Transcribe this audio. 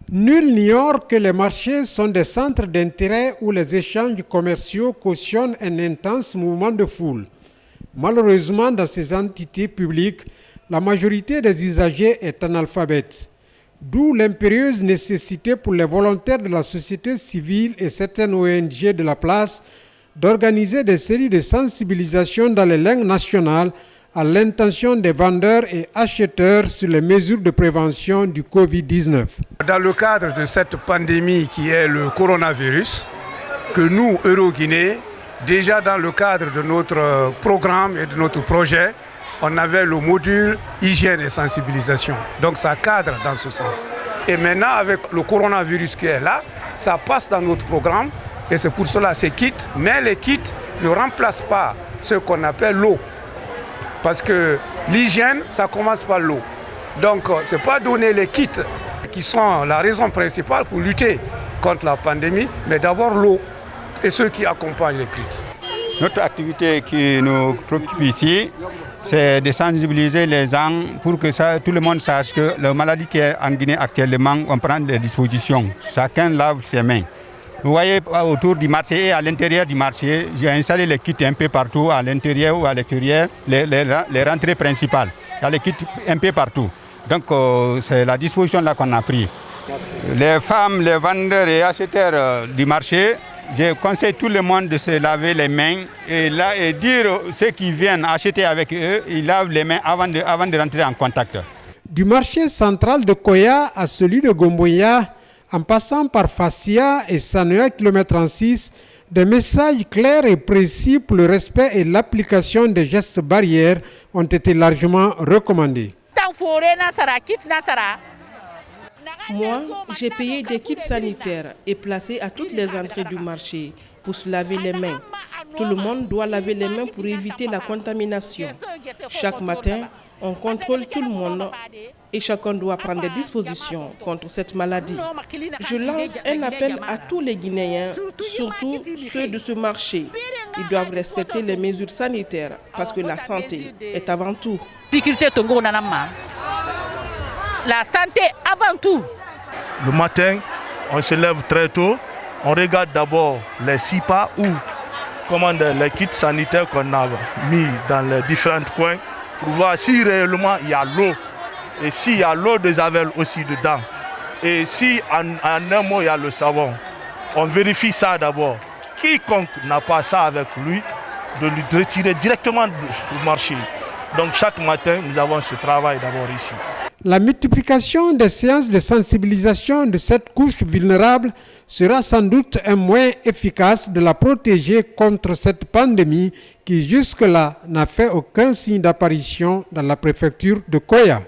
Nul n'ignore que les marchés sont des centres d'intérêt où les échanges commerciaux cautionnent un intense mouvement de foule. Malheureusement, dans ces entités publiques, la majorité des usagers est analphabète. D'où l'impérieuse nécessité pour les volontaires de la société civile et certaines ONG de la place d'organiser des séries de sensibilisation dans les langues nationales à l'intention des vendeurs et acheteurs sur les mesures de prévention du Covid-19. Dans le cadre de cette pandémie qui est le coronavirus, que nous, Euroguinée, déjà dans le cadre de notre programme et de notre projet, on avait le module hygiène et sensibilisation. Donc ça cadre dans ce sens. Et maintenant, avec le coronavirus qui est là, ça passe dans notre programme et c'est pour cela ces kits. Mais les kits ne remplacent pas ce qu'on appelle l'eau. Parce que l'hygiène, ça commence par l'eau. Donc ce n'est pas donner les kits qui sont la raison principale pour lutter contre la pandémie, mais d'abord l'eau et ceux qui accompagnent les kits. Notre activité qui nous préoccupe ici, c'est de sensibiliser les gens pour que tout le monde sache que la maladie qui est en Guinée actuellement, on prend des dispositions. Chacun lave ses mains. Vous voyez autour du marché et à l'intérieur du marché, j'ai installé les kits un peu partout, à l'intérieur ou à l'extérieur, les rentrées principales. Il y a les kits un peu partout. Donc c'est la disposition là qu'on a pris. Les femmes, les vendeurs et acheteurs du marché, je conseille tout le monde de se laver les mains et dire ceux qui viennent acheter avec eux, ils lavent les mains avant de rentrer en contact. Du marché central de Koya à celui de Gomboya, en passant par Fassia et Sanoya km 36, des messages clairs et précis pour le respect et l'application des gestes barrières ont été largement recommandés. Moi, j'ai payé des kits sanitaires et placé à toutes les entrées du marché pour se laver les mains. Tout le monde doit laver les mains pour éviter la contamination. Chaque matin, on contrôle tout le monde et chacun doit prendre des dispositions contre cette maladie. Je lance un appel à tous les Guinéens, surtout ceux de ce marché. Ils doivent respecter les mesures sanitaires parce que la santé est avant tout. La santé avant tout. Le matin, on se lève très tôt. On regarde d'abord les SIPA ou les kits sanitaires qu'on a mis dans les différents coins pour voir si réellement il y a l'eau. Et s'il y a l'eau de Javel aussi dedans. Et si en un mot il y a le savon. On vérifie ça d'abord. Quiconque n'a pas ça avec lui, de lui retirer directement du marché. Donc chaque matin, nous avons ce travail d'abord ici. La multiplication des séances de sensibilisation de cette couche vulnérable sera sans doute un moyen efficace de la protéger contre cette pandémie qui jusque-là n'a fait aucun signe d'apparition dans la préfecture de Koya.